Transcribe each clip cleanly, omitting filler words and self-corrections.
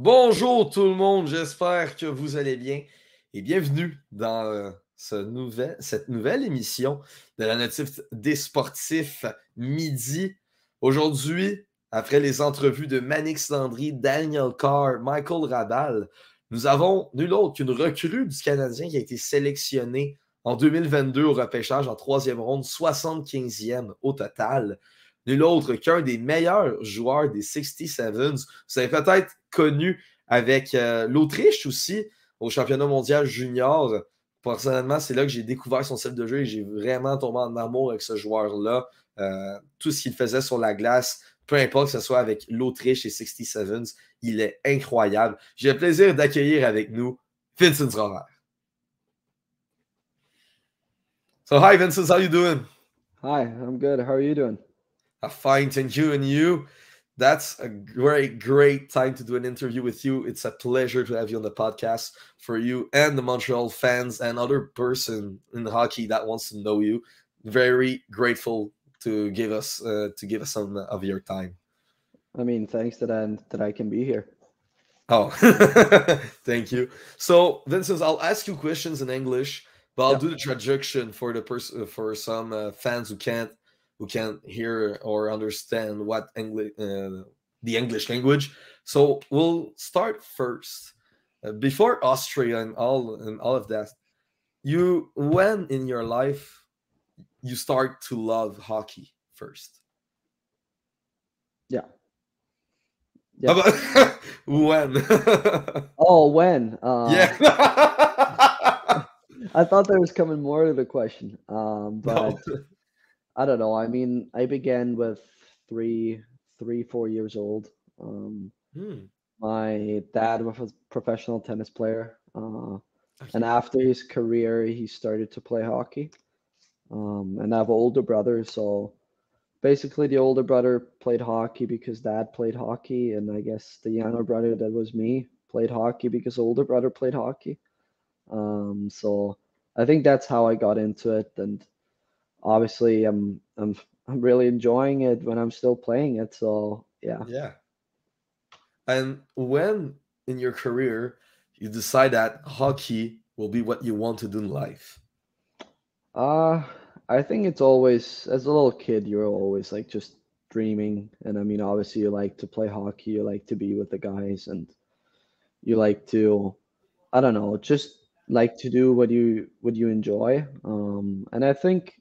Bonjour tout le monde, j'espère que vous allez bien et bienvenue dans cette nouvelle émission de la notif des sportifs midi. Aujourd'hui, après les entrevues de Manix Landry, Daniel Carr, Michael Rabal, nous avons nul autre qu'une recrue du Canadien qui a été sélectionnée en 2022 au repêchage en troisième ronde, 75e au total. Nul autre qu'un des meilleurs joueurs des 67s. Vous avez peut-être connu avec l'Autriche aussi, au championnat mondial junior. Personnellement, c'est là que j'ai découvert son style de jeu et j'ai vraiment tombé en amour avec ce joueur-là. Tout ce qu'il faisait sur la glace, peu importe que ce soit avec l'Autriche et 67s, il est incroyable. J'ai le plaisir d'accueillir avec nous Vinzenz Rohrer. So, hi Vinzenz, how you doing? Hi, I'm good. How are you doing? Fine, thank you. And you? That's a great time to do an interview with you. It's a pleasure to have you on the podcast for you and the Montreal fans and other person in hockey that wants to know you. Very grateful to give us some of your time. I mean, thanks that I can be here. Oh, thank you. So, Vinzenz, I'll ask you questions in English, but I'll do the traduction for the person for some fans who can't hear or understand what the English language. So we'll start first. Before Austria and all of that, when in your life you start to love hockey first? Yeah. When? Oh, when? Yeah. I thought there was coming more to the question. But No. I don't know. I mean, I began with 4 years old. My dad was a professional tennis player. And after his career, he started to play hockey. And I have an older brother, so basically the older brother played hockey because dad played hockey, and I guess the younger brother, that was me, played hockey because older brother played hockey. So I think that's how I got into it, and obviously I'm really enjoying it when I'm still playing it. So yeah. Yeah. And when in your career you decide that hockey will be what you want to do in life? I think it's always, as a little kid, you're always like just dreaming, and I mean, obviously you like to play hockey, you like to be with the guys, and you like to, I don't know, just like to do what you enjoy. And I think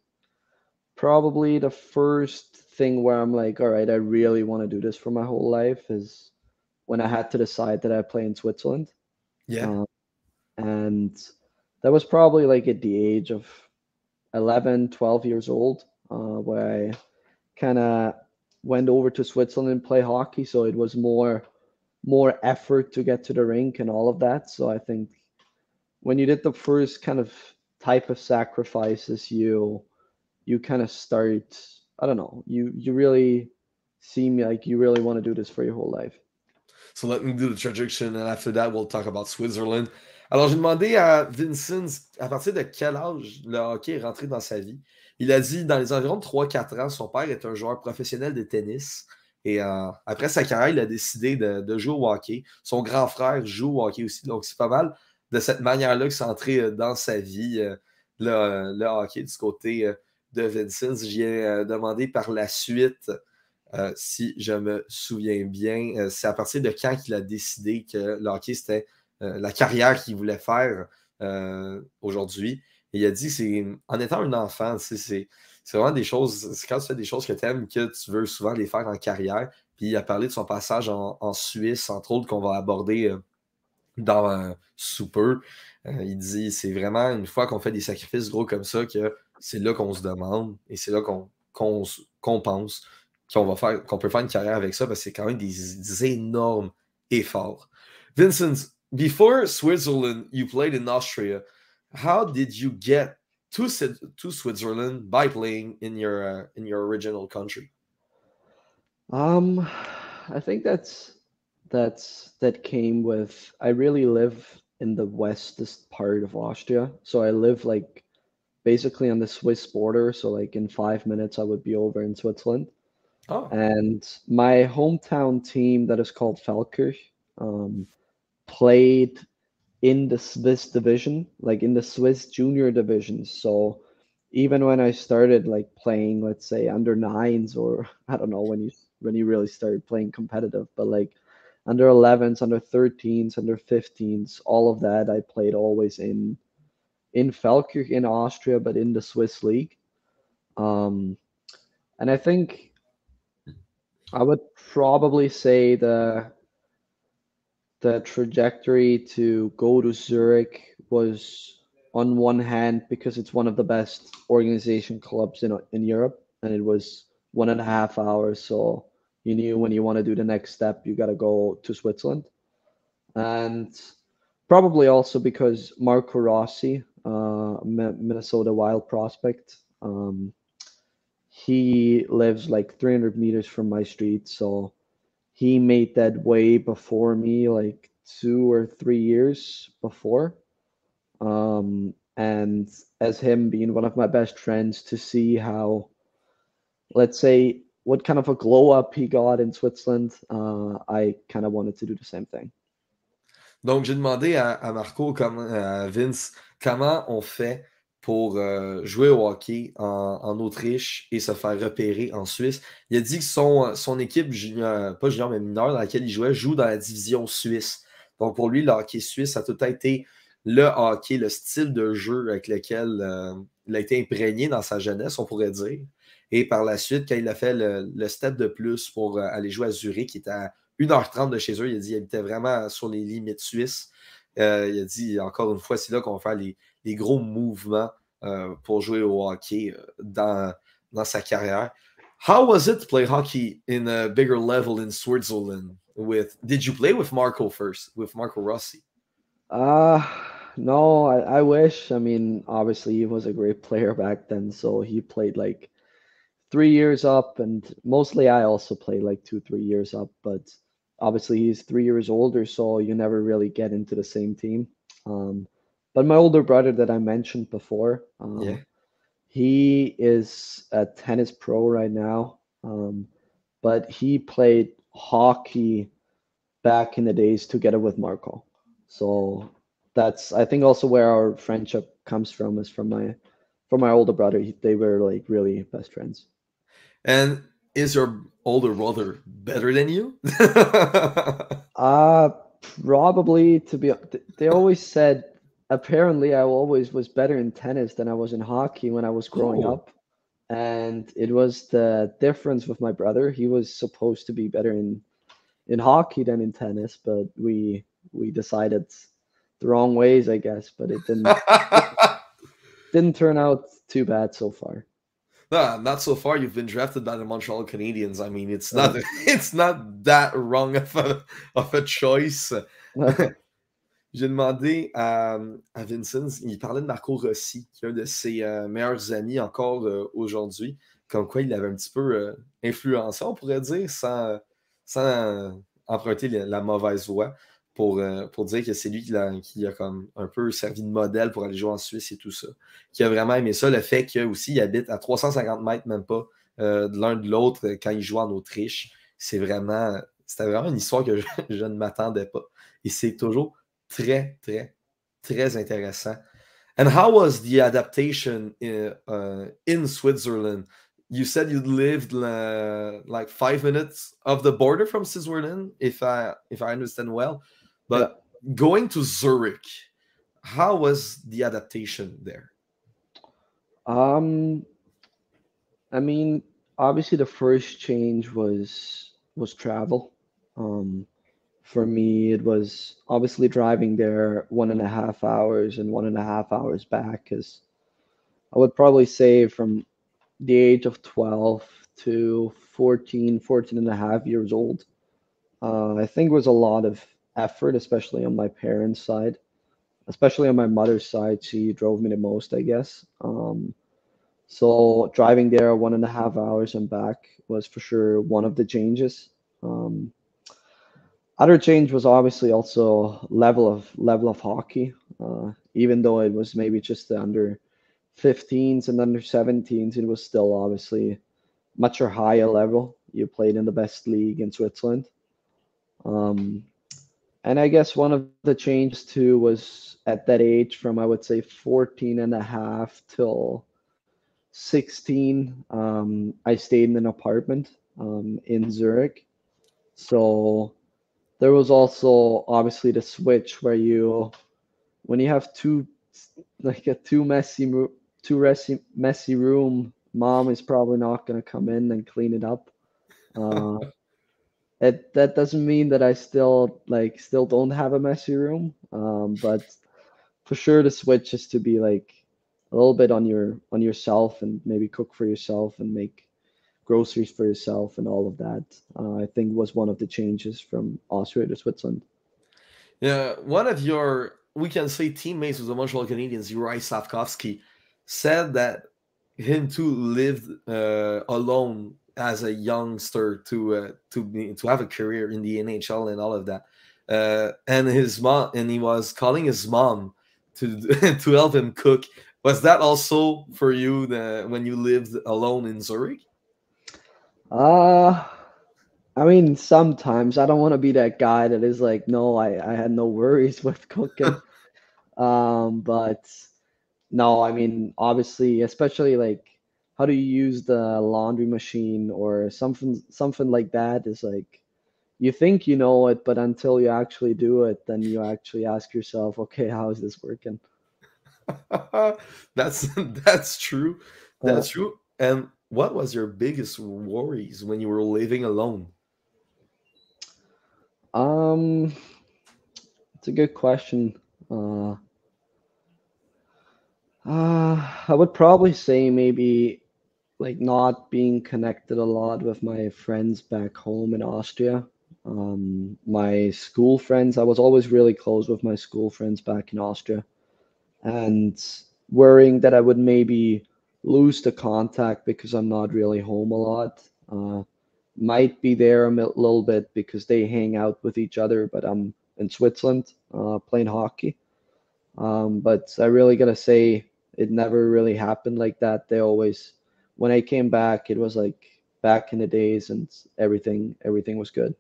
probably the first thing where I'm like, all right, I really want to do this for my whole life is when I had to decide that I play in Switzerland. Yeah. And that was probably like at the age of 11, 12 years old, where I kind of went over to Switzerland and play hockey. So it was more effort to get to the rink and all of that. So I think when you did the first kind of type of sacrifices, you kind of start, I don't know, you really seem like you really want to do this for your whole life. So let me do the traduction and after that we'll talk about Switzerland. Alors j'ai demandé à Vinzenz à partir de quel âge le hockey est rentré dans sa vie. Il a dit dans les environs de 3-4 ans, son père est un joueur professionnel de tennis. Et après sa carrière, il a décidé de jouer au hockey. Son grand frère joue au hockey aussi. Donc c'est pas mal de cette manière-là que c'est entré dans sa vie, le hockey du côté de Vinzenz. J'y ai demandé par la suite, si je me souviens bien, c'est à partir de quand il a décidé que le hockey, c'était la carrière qu'il voulait faire aujourd'hui. Et il a dit, c'est en étant un enfant, c'est vraiment des choses, c'est quand tu fais des choses que tu aimes que tu veux souvent les faire en carrière. Puis il a parlé de son passage en Suisse, entre autres, qu'on va aborder dans sous peu. Il dit, c'est vraiment une fois qu'on fait des sacrifices gros comme ça que c'est là qu'on se demande et c'est là qu'on pense qu'on peut faire une carrière avec ça, parce que c'est quand même des énormes efforts. Vinzenz, before Switzerland, you played in Austria. How did you get to Switzerland by playing in your original country? I think that came with, I really live in the westest part of Austria. So I live like basically on the Swiss border. So like in 5 minutes I would be over in Switzerland. Oh. And my hometown team that is called Feldkirch, played in the Swiss division, like in the Swiss junior divisions. So even when I started like playing, let's say under nines, or I don't know when you really started playing competitive, but like under 11s, under 13s, under 15s, all of that I played always in Feldkirch in Austria, but in the Swiss league. And I think I would probably say the trajectory to go to Zurich was on one hand because it's one of the best organization clubs in Europe, and it was 1.5 hours. So you knew when you want to do the next step, you got to go to Switzerland, and probably also because Marco Rossi, Minnesota Wild prospect, he lives like 300 meters from my street, so he made that way before me, like 2 or 3 years before. And as him being one of my best friends, to see how, let's say, what kind of a glow up he got in Switzerland, I kind of wanted to do the same thing. Donc, j'ai demandé à Marco, à Vince, comment on fait pour jouer au hockey en Autriche et se faire repérer en Suisse. Il a dit que son équipe, junior, pas junior, mais mineure, dans laquelle il jouait, joue dans la division suisse. Donc, pour lui, le hockey suisse a tout été le hockey, le style de jeu avec lequel il a été imprégné dans sa jeunesse, on pourrait dire. Et par la suite, quand il a fait le step de plus pour aller jouer à Zurich, qui était à 1h30 de chez eux, il a dit qu'il habitait vraiment sur les limites suisses. Il a dit, encore une fois, c'est là qu'on va faire les gros mouvements pour jouer au hockey dans sa carrière. How was it to play hockey in a bigger level in Switzerland? Did you play with Marco first, with Marco Rossi? No, I wish. I mean, obviously he was a great player back then, so he played like 3 years up, and mostly I also played like 2, 3 years up, but obviously he's 3 years older, so you never really get into the same team. But my older brother that I mentioned before, Yeah. he is a tennis pro right now, but he played hockey back in the days together with Marco. So that's, I think, also where our friendship comes from, is from my older brother. They were like really best friends. And is your older brother better than you? Probably, to be, they always said apparently I always was better in tennis than I was in hockey when I was growing Oh. up. And it was the difference with my brother. He was supposed to be better in hockey than in tennis, but we decided the wrong ways, I guess. But it didn't turn out too bad so far. No, not so far. You've been drafted by the Montreal Canadiens. I mean, it's not it's not that wrong of a choice. J'ai demandé à Vinzenz, il parlait de Marco Rossi, qui est un de ses meilleurs amis encore aujourd'hui, comme quoi il l'avait un petit peu influencé, on pourrait dire, sans emprunter la mauvaise voie, pour dire que c'est lui qui a comme un peu servi de modèle pour aller jouer en Suisse et tout ça. Qui a vraiment aimé ça, le fait qu'il aussi il habite à 350 mètres, même pas, de l'un de l'autre quand il joue en Autriche. C'était vraiment une histoire que je ne m'attendais pas. Et c'est toujours très, très, très intéressant. And how was the adaptation in Switzerland? You said you lived like 5 minutes of the border from Switzerland, if I understand well. But going to Zurich, how was the adaptation there? I mean, obviously the first change was travel. For me, it was obviously driving there 1.5 hours and 1.5 hours back, because I would probably say from the age of 12 to 14 and a half years old, I think it was a lot of effort, especially on my parents' side, especially on my mother's side. She drove me the most, I guess. So driving there 1.5 hours and back was for sure one of the changes. Other change was obviously also level of hockey. Even though it was maybe just the under 15s and under 17s, it was still obviously much higher level. You played in the best league in Switzerland. And I guess one of the changes too was at that age from I would say 14 and a half till 16, I stayed in an apartment in Zurich. So there was also obviously the switch where when you have like a too messy room, mom is probably not going to come in and clean it up. Uh, that doesn't mean that I still don't have a messy room, but for sure the switch is to be like a little bit on yourself and maybe cook for yourself and make groceries for yourself and all of that. I think was one of the changes from Austria to Switzerland. Yeah, one of your, we can say, teammates with the Montreal Canadiens, Uri Slavkovsky, said that him too lived alone as a youngster to have a career in the NHL and all of that. And his mom, and he was calling his mom to to help him cook. Was that also for you when you lived alone in Zurich? Uh, I mean, sometimes I don't want to be that guy that is like, no, I had no worries with cooking. But no, I mean, obviously, especially like how do you use the laundry machine or something like that is like you think you know it, but until you actually do it, then you actually ask yourself, okay, how is this working? That's true. Uh, That's true. And what was your biggest worries when you were living alone? um, it's a good question. Uh, I would probably say maybe like not being connected a lot with my friends back home in Austria. My school friends, I was always really close with my school friends back in Austria, and worrying that I would maybe lose the contact because I'm not really home a lot. Might be there little bit because they hang out with each other, but I'm in Switzerland playing hockey. But I really gotta say, it never really happened like that. They always, when I came back, it was like back in the days, and everything was good.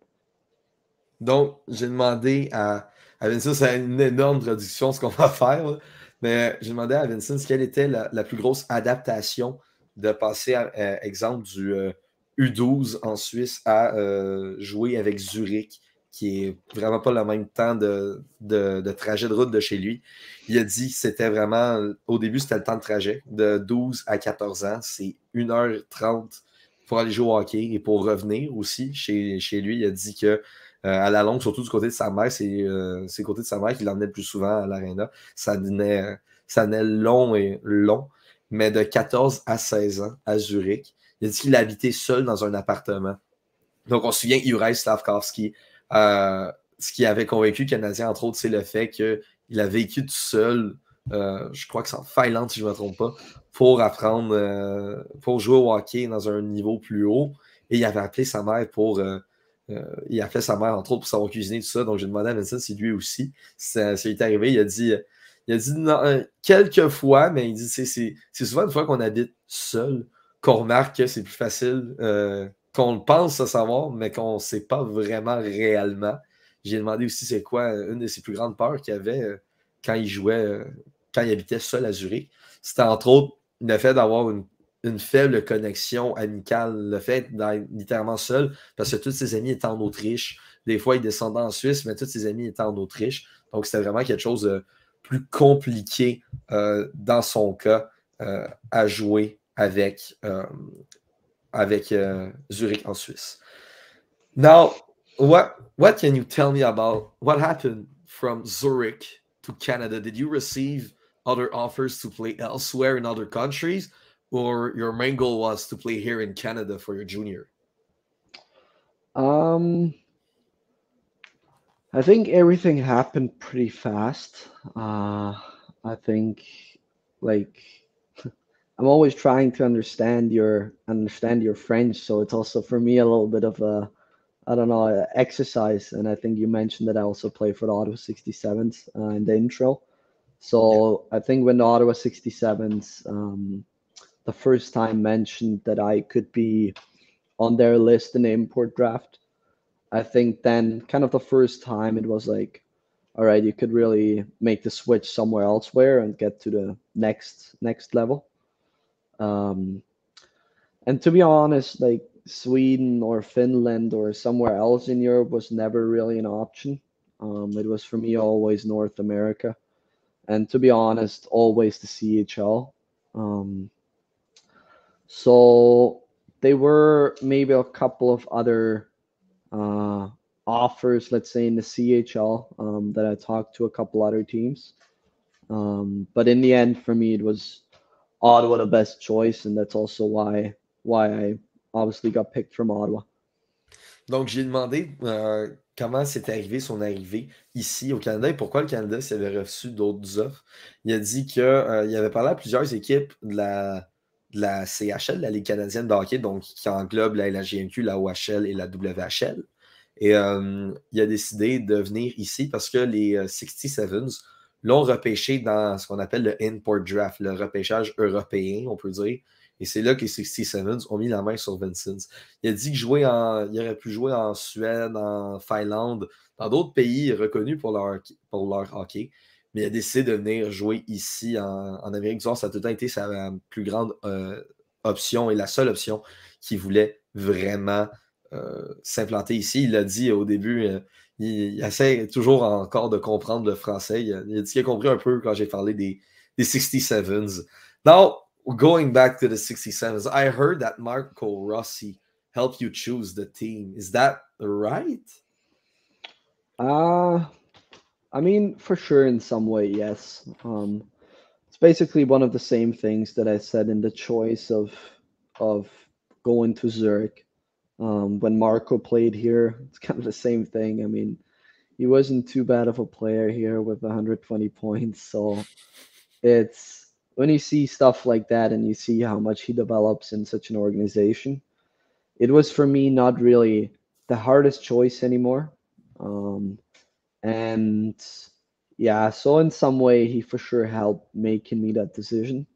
Donc, j'ai demandé à Vincent, c'est une énorme traduction ce qu'on va faire, là, mais j'ai demandé à Vincent quelle était la plus grosse adaptation de passer, exemple, du U12 en Suisse à jouer avec Zurich, qui est vraiment pas le même temps de trajet de route de chez lui. Il a dit que c'était vraiment, au début, c'était le temps de trajet, de 12 à 14 ans, c'est 1h30 pour aller jouer au hockey et pour revenir aussi chez lui. Il a dit que à la longue, surtout du côté de sa mère, c'est le côté de sa mère qui l'emmenait le plus souvent à l'aréna. Ça devenait long et long, mais de 14 à 16 ans à Zurich, il a dit qu'il habitait seul dans un appartement. Donc, on se souvient Juraj Slavkovski, ce qui avait convaincu le Canadien, entre autres, c'est le fait qu'il a vécu tout seul, je crois que c'est en Finlande, si je ne me trompe pas, pour apprendre, pour jouer au hockey dans un niveau plus haut. Et il avait appelé sa mère il a appelé sa mère, entre autres, pour savoir cuisiner, tout ça. Donc, j'ai demandé à Vincent si lui aussi, ça lui est arrivé. Il a dit non, quelques fois, mais il dit c'est souvent une fois qu'on habite seul qu'on remarque que c'est plus facile qu'on le pense à savoir, mais qu'on ne sait pas vraiment réellement. J'ai demandé aussi c'est quoi une de ses plus grandes peurs qu'il avait quand il jouait, quand il habitait seul à Zurich. C'était entre autres le fait d'avoir une faible connexion amicale, le fait d'être littéralement seul, parce que tous ses amis étaient en Autriche. Des fois, il descendait en Suisse, mais tous ses amis étaient en Autriche. Donc, c'était vraiment quelque chose de plus compliqué dans son cas à jouer avec Zurich en Suisse. Now, what can you tell me about what happened from Zurich to Canada? Did you receive other offers to play elsewhere in other countries, or your main goal was to play here in Canada for your junior? Um, I think everything happened pretty fast. I think like I'm always trying to understand your French, so it's also for me a little bit of a I don't know exercise. And I think you mentioned that I also play for the Ottawa 67s in the intro. Yeah. So I think when the Ottawa 67s the first time mentioned that I could be on their list in the import draft, I think then kind of the first time it was like, all right, you could really make the switch somewhere elsewhere and get to the next level. Um, and to be honest, like Sweden or Finland or somewhere else in Europe was never really an option. It was for me always North America, and to be honest, always the CHL. Um, so they were maybe a couple of other uh, offers, let's say in the CHL, that I talked to a couple other teams. But in the end, for me, it was Ottawa the best choice, and that's also why I obviously got picked from Ottawa. Donc, j'ai demandé comment c'était arrivé son arrivée ici au Canada et pourquoi le Canada s'il avait reçu d'autres offres. Il a dit qu'il avait parlé à plusieurs équipes de la CHL, de la Ligue canadienne de hockey, donc qui englobe la LHJMQ, la OHL et la WHL. Et il a décidé de venir ici parce que les 67s l'ont repêché dans ce qu'on appelle le import draft, le repêchage européen, on peut dire. Et c'est là que les 67s ont mis la main sur Vinzenz. Il a dit qu'il aurait pu jouer en Suède, en Finlande, dans d'autres pays reconnus pour leur hockey. Mais il a décidé de venir jouer ici en Amérique du Nord. Ça a tout le temps été sa plus grande option et la seule option qu'il voulait vraiment s'implanter ici. Il l'a dit au début, il essaie toujours encore de comprendre le français. Il a dit qu'il a compris un peu quand j'ai parlé des 67s. Now, going back to the 67s, I heard that Marco Rossi helped you choose the team. Is that right? I mean, for sure, in some way, yes. It's basically one of the same things that I said in the choice of going to Zurich. When Marco played here, it's kind of the same thing. I mean, he wasn't too bad of a player here with 120 points. So it's when you see stuff like that and you see how much he develops in such an organization, it was for me not really the hardest choice anymore. And yeah, so in some way, he for sure helped making me that decision.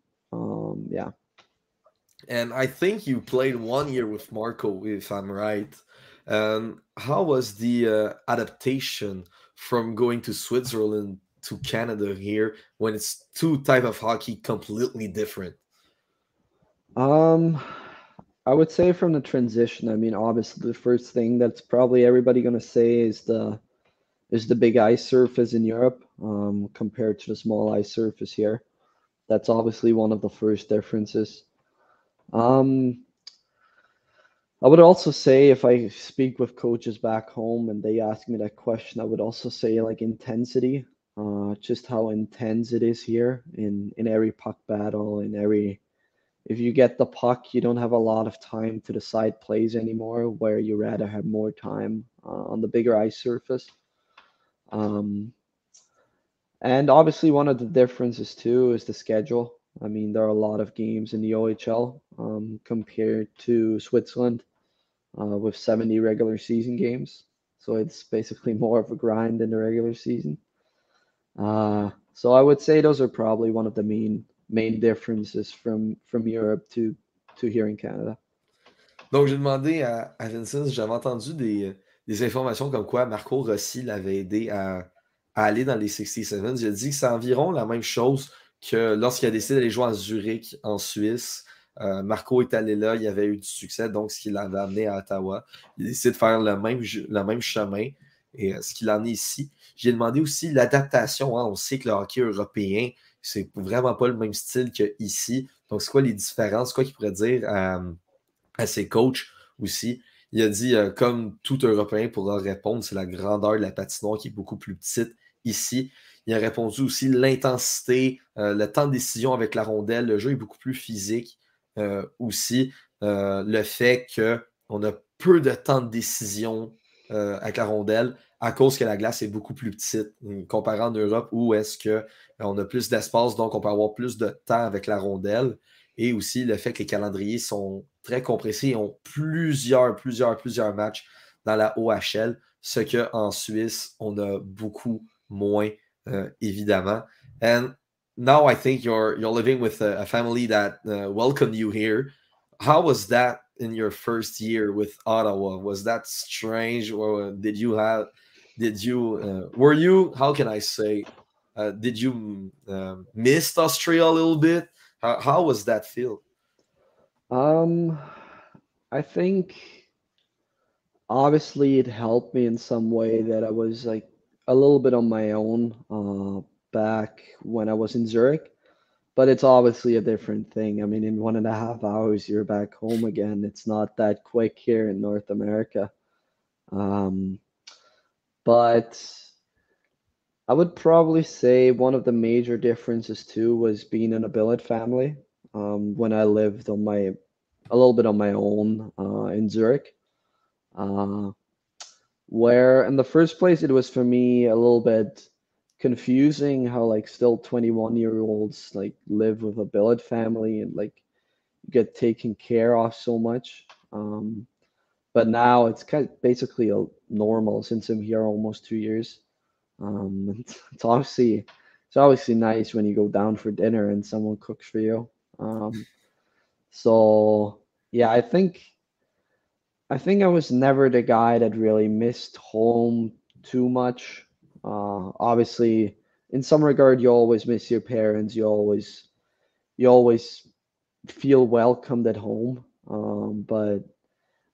Yeah. And I think you played 1 year with Marco, if I'm right. How was the adaptation from going to Switzerland to Canada here when it's two type of hockey completely different? Um, I would say from the transition, I mean, obviously the first thing that's probably everybody gonna say is the big ice surface in Europe, compared to the small ice surface here. That's obviously one of the first differences. Um, I would also say if I speak with coaches back home and they ask me that question, I would also say like intensity, just how intense it is here in every puck battle, in every if you get the puck, you don't have a lot of time to decide plays anymore, where you rather have more time on the bigger ice surface. Um, and obviously, one of the differences too is the schedule. I mean, there are a lot of games in the OHL compared to Switzerland with 70 regular season games. So it's basically more of a grind in the regular season. So I would say those are probably one of the main differences from Europe to here in Canada. Donc, j'ai demandé à Vincent, j'avais entendu des informations comme quoi Marco Rossi l'avait aidé à aller dans les 67. Il a dit que c'est environ la même chose que lorsqu'il a décidé d'aller jouer à Zurich, en Suisse. Marco est allé là, il avait eu du succès, donc ce qui l'avait amené à Ottawa. Il a décidé de faire le même chemin et ce qui l'a amené ici. J'ai demandé aussi l'adaptation. Hein. On sait que le hockey européen, c'est vraiment pas le même style qu'ici. Donc, c'est quoi les différences? C'est quoi qu'il pourrait dire à ses coachs aussi? Il a dit, comme tout Européen pourra répondre, c'est la grandeur de la patinoire qui est beaucoup plus petite ici. Il a répondu aussi l'intensité, le temps de décision avec la rondelle. Le jeu est beaucoup plus physique aussi. Le fait qu'on a peu de temps de décision avec la rondelle à cause que la glace est beaucoup plus petite comparé en Europe où est-ce qu'on a plus d'espace, donc on peut avoir plus de temps avec la rondelle. Et aussi le fait que les calendriers sont très compressés et ont plusieurs matchs dans la OHL, ce qu'en Suisse, on a beaucoup moins, évidemment. And now I think you're living with a family that welcomed you here. How was that in your first year with Ottawa? Was that strange, or were you, how can I say, did you miss Austria a little bit? How was that feel? Um, I think obviously it helped me in some way that I was like a little bit on my own back when I was in Zurich, but it's obviously a different thing. I mean, in 1.5 hours, you're back home again. It's not that quick here in North America. Um, but I would probably say one of the major differences too was being in a billet family. When I lived on my a little bit on my own in Zurich. Uh, where in the first place it was for me a little bit confusing how like still 21-year-olds like live with a billet family and like get taken care of so much. But now it's kind of basically a normal since I'm here almost 2 years. It's obviously nice when you go down for dinner and someone cooks for you. Um, so yeah, I think I was never the guy that really missed home too much. Obviously, in some regard, you always miss your parents. You always feel welcomed at home. But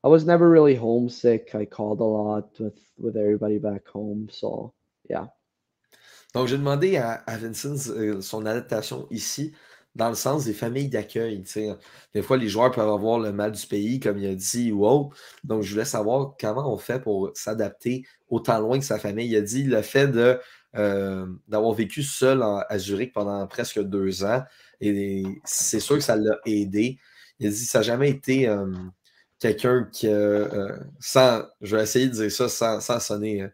I was never really homesick. I called a lot with everybody back home. So yeah. Donc, j'ai demandé à Vinzenz son adaptation ici, dans le sens des familles d'accueil. Tu sais. Des fois, les joueurs peuvent avoir le mal du pays, comme il a dit, ou autre. Donc, je voulais savoir comment on fait pour s'adapter autant loin que sa famille. Il a dit le fait d'avoir vécu seul à Zurich pendant presque 2 ans, et c'est sûr que ça l'a aidé. Il a dit ça n'a jamais été quelqu'un qui, je vais essayer de dire ça sans sonner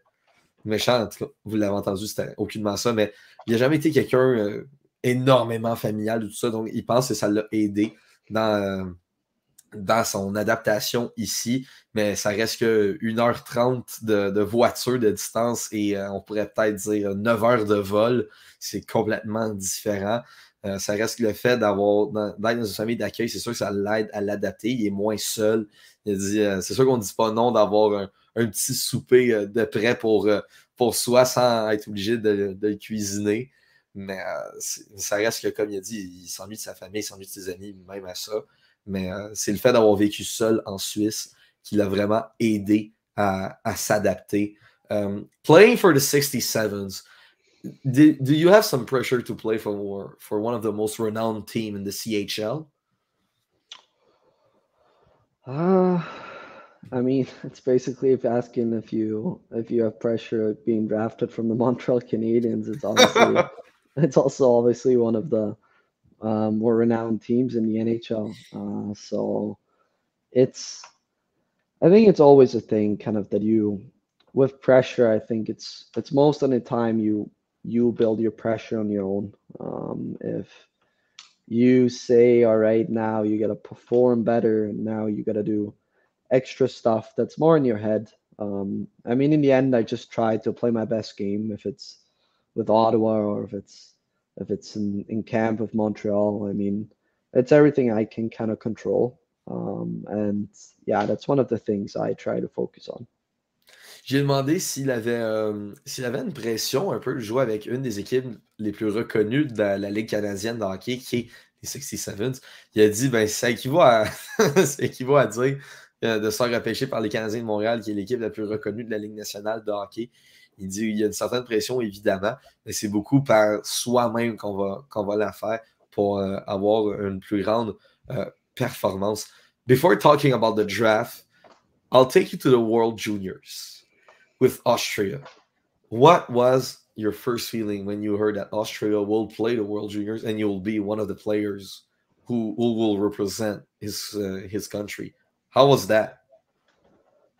méchant, en tout cas, vous l'avez entendu, c'était aucunement ça, mais il n'a jamais été quelqu'un énormément familial ou tout ça, donc il pense que ça l'a aidé dans son adaptation ici, mais ça reste que 1h30 de voiture de distance et on pourrait peut-être dire 9 heures de vol, c'est complètement différent. Ça reste que le fait d'être dans une famille d'accueil, c'est sûr que ça l'aide à l'adapter, il est moins seul. Il a dit, c'est sûr qu'on ne dit pas non d'avoir un petit souper de près pour soi sans être obligé de le cuisiner. Mais ça reste que, comme il a dit, il s'ennuie de sa famille, il s'ennuie de ses amis, même à ça. Mais c'est le fait d'avoir vécu seul en Suisse qui l'a vraiment aidé à s'adapter. Playing for the 67s, do you have some pressure to play for one of the most renowned team in the CHL? I mean, it's basically if asking if you have pressure of being drafted from the Montreal Canadiens. It's also obviously one of the more renowned teams in the NHL. So I think it's always a thing, kind of that with pressure. I think it's most of the time you build your pressure on your own. If you say, all right, now you got to perform better, and now you got to do extra stuff that's more in your head. I mean, in the end, I just try to play my best game. If it's with Ottawa or if it's in camp with Montreal, I mean, it's everything I can kind of control. And yeah, that's one of the things I try to focus on. J'ai demandé s'il avait une pression un peu de jouer avec une des équipes les plus reconnues de la Ligue canadienne de hockey, qui est les 67s. Il a dit, ben, ça équivaut à, ça équivaut à dire de se faire repêcher par les Canadiens de Montréal, qui est l'équipe la plus reconnue de la Ligue nationale de hockey. Il dit il y a une certaine pression, évidemment, mais c'est beaucoup par soi-même qu'on va la faire pour avoir une plus grande performance. Before talking about the draft, I'll take you to the World Juniors with Austria. What was your first feeling when you heard that Austria will play the World Juniors and you'll be one of the players who will represent his country? How was that?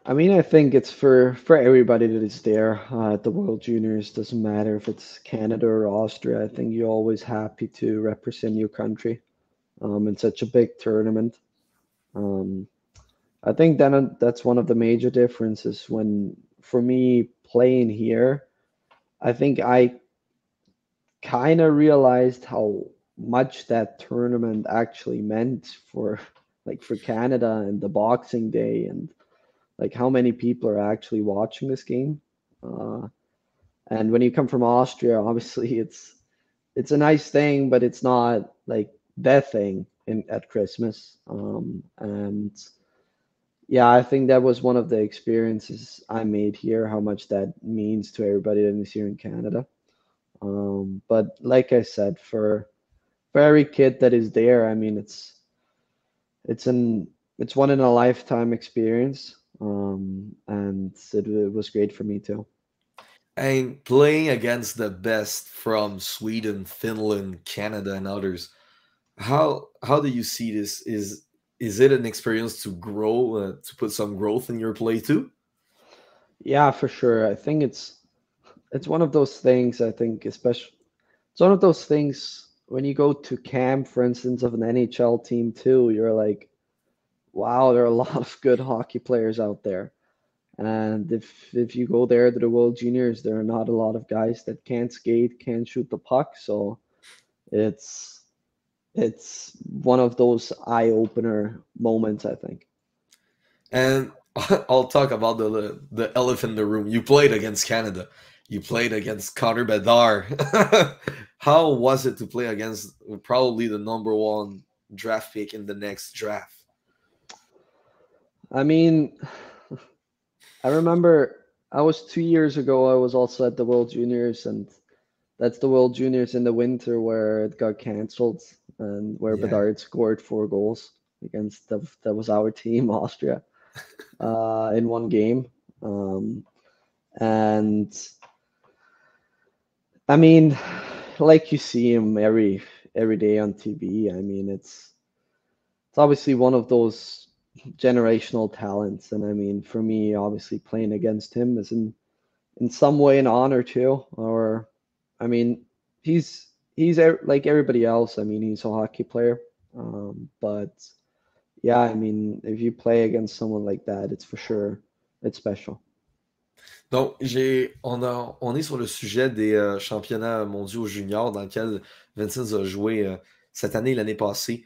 I mean, I think it's for everybody that is there at the World Juniors. Doesn't matter if it's Canada or Austria. I think you're always happy to represent your country in such a big tournament. I think then that's one of the major differences when, for me, playing here, I think I kind of realized how much that tournament actually meant like for Canada and the Boxing Day and like how many people are actually watching this game. And when you come from Austria, obviously it's a nice thing, but it's not like the thing at Christmas. And yeah, I think that was one of the experiences I made here, how much that means to everybody that is here in Canada. But like I said, for every kid that is there, I mean, it's an it's one in a lifetime experience, and it was great for me too. And playing against the best from Sweden, Finland, Canada, and others, how do you see this? Is it an experience to grow, to put some growth in your play too? Yeah, for sure. I think it's one of those things. I think especially it's one of those things when you go to camp, for instance, of an NHL team too. You're like, wow, there are a lot of good hockey players out there. And if you go there to the World Juniors, there are not a lot of guys that can't skate, can't shoot the puck. So it's it's one of those eye opener moments, I think. And I'll talk about the elephant in the room. You played against Canada. You played against Connor Bedard. How was it to play against probably the number one draft pick in the next draft? I mean, I remember I was 2 years ago. I was also at the World Juniors, and that's the World Juniors in the winter where it got cancelled and where Yeah. Bedard scored 4 goals against that was our team, Austria, in one game. Um, and I mean, like you see him every day on TV. I mean, it's obviously one of those generational talents, and I mean, for me, obviously playing against him is in some way an honor too. Or, I mean, like everybody else. I mean, he's a hockey player, but yeah, I mean, if you play against someone like that, it's for sure it's special. Donc, on est sur le sujet des championnats mondiaux juniors dans lequel Vinzenz a joué cette année et l'année passée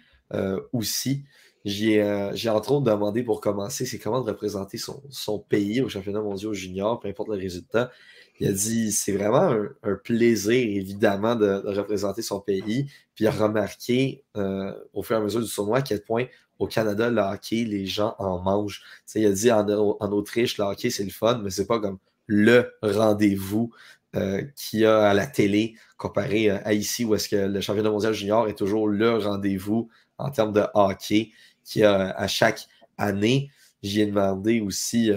aussi. J'ai entre autres demandé pour commencer, c'est comment de représenter son pays aux championnats mondiaux juniors, peu importe le résultat. Il a dit c'est vraiment un plaisir, évidemment, de représenter son pays. Puis il a remarqué au fur et à mesure du tournoi à quel point au Canada, le hockey, les gens en mangent. Tu sais, il a dit en Autriche, le hockey, c'est le fun, mais c'est pas comme le rendez-vous qu'il y a à la télé comparé à ici où est-ce que le championnat mondial junior est toujours le rendez-vous en termes de hockey qu'il y a à chaque année. J'y ai demandé aussi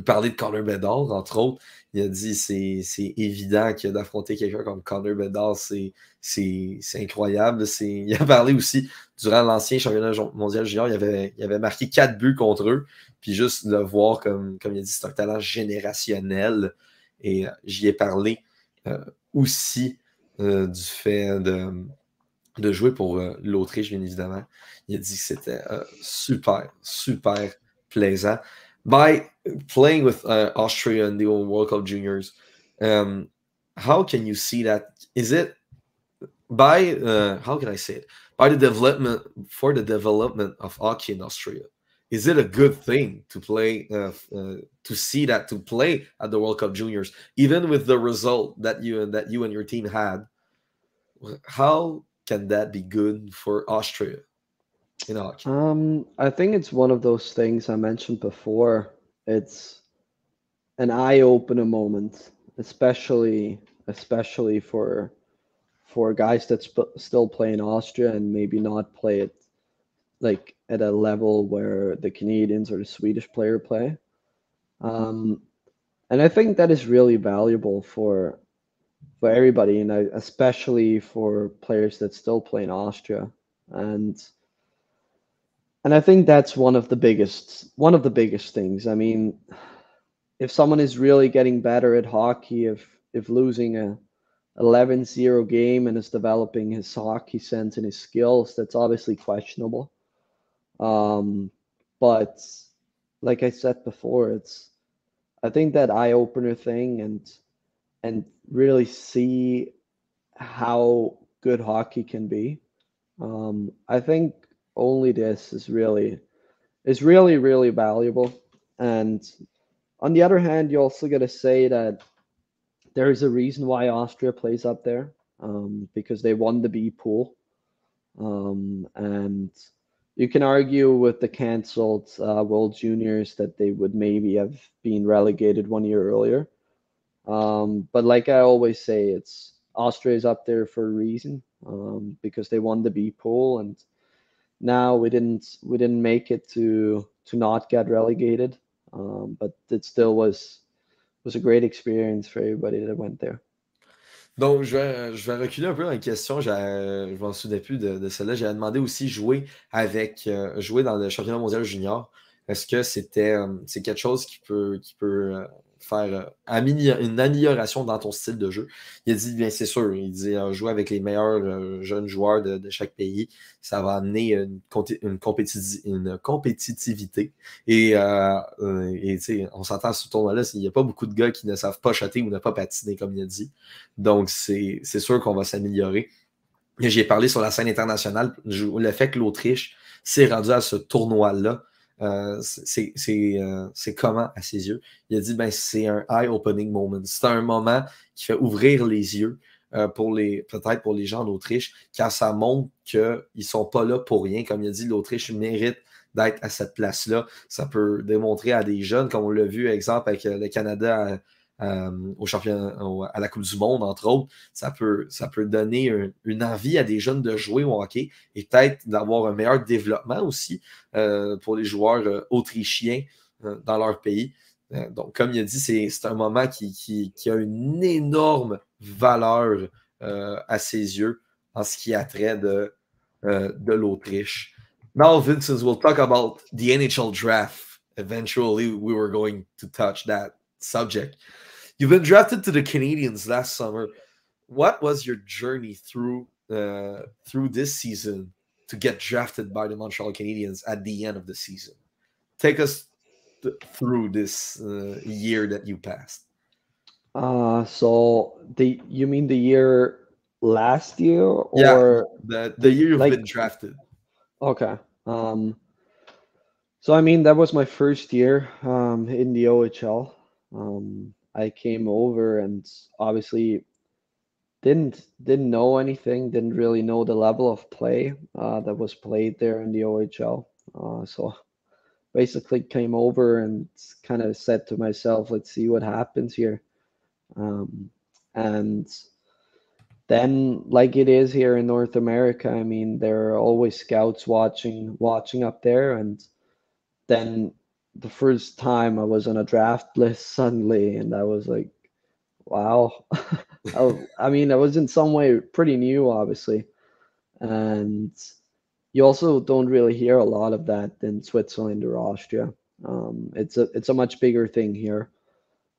parler de Connor Bedard, entre autres. Il a dit c'est évident que d'affronter quelqu'un comme Connor Bedard, c'est incroyable. Il a parlé aussi, durant l'ancien championnat mondial junior, il avait marqué 4 buts contre eux. Puis juste le voir, comme il a dit, c'est un talent générationnel. Et j'y ai parlé aussi du fait de jouer pour l'Autriche, bien évidemment. Il a dit que c'était super, super plaisant. By playing with Austria in the World Cup Juniors, how can you see that? Is it by how can I say it? By the development for the development of hockey in Austria, is it a good thing to play to see that to play at the World Cup Juniors, even with the result that you and your team had? How can that be good for Austria in hockey? I think it's one of those things I mentioned before. It's an eye-opener moment, especially for guys that still play in Austria and maybe not play it like at a level where the Canadians or the Swedish player play. Um, and I think that is really valuable for everybody, and especially for players that still play in Austria. And and I think that's one of the biggest things. I mean, if someone is really getting better at hockey, if losing a 11-0 game and is developing his hockey sense and his skills, that's obviously questionable. Um, but like I said before, it's I think that eye opener thing and really see how good hockey can be. I think only this is really valuable. And on the other hand, you also got to say that there is a reason why Austria plays up there, because they won the B pool. And you can argue with the cancelled World Juniors that they would maybe have been relegated 1 year earlier. But like I always say, it's Austria is up there for a reason, because they won the B pool, and now we didn't make it to not get relegated. But it still was a great experience for everybody that went there. Donc, je vais reculer un peu dans la question. Je m'en souvenais plus de celle-là. J'avais demandé aussi jouer dans le championnat mondial junior. Est-ce que c'est quelque chose qui peut faire une amélioration dans ton style de jeu? Il a dit, bien, c'est sûr. Il dit, jouer avec les meilleurs jeunes joueurs de chaque pays, ça va amener une compétitivité. Et tu sais, on s'entend à ce tournoi-là, il n'y a pas beaucoup de gars qui ne savent pas shotter ou ne pas patiner, comme il a dit. Donc, c'est sûr qu'on va s'améliorer. J'ai parlé sur la scène internationale, le fait que l'Autriche s'est rendue à ce tournoi-là, c'est comment à ses yeux? Il a dit, ben, c'est un eye-opening moment. C'est un moment qui fait ouvrir les yeux peut-être pour les gens d'Autriche, car ça montre qu'ils ne sont pas là pour rien. Comme il a dit, l'Autriche mérite d'être à cette place-là. Ça peut démontrer à des jeunes, comme on l'a vu, exemple, avec le Canada au championnat, à la Coupe du Monde, entre autres, ça peut donner une envie à des jeunes de jouer au hockey et peut-être d'avoir un meilleur développement aussi pour les joueurs autrichiens dans leur pays. Donc, comme il a dit, c'est un moment qui a une énorme valeur à ses yeux en ce qui a trait de l'Autriche. Now, Vinzenz, we'll talk about the NHL draft. Eventually, we were going to touch that subject. You've been drafted to the Canadiens last summer. What was your journey through this season to get drafted by the Montreal Canadiens at the end of the season? Take us through this year that you passed. So you mean the year last year, or the year you've been drafted? Okay. So I mean, that was my first year in the OHL. I came over and obviously didn't know anything, didn't really know the level of play that was played there in the OHL. So basically came over and kind of said to myself, let's see what happens here. And then, like it is here in North America, I mean, there are always scouts watching up there. And then the first time I was on a draft list suddenly, and I was like, wow. I mean, I was in some way pretty new, obviously. And you also don't really hear a lot of that in Switzerland or Austria. It's a much bigger thing here.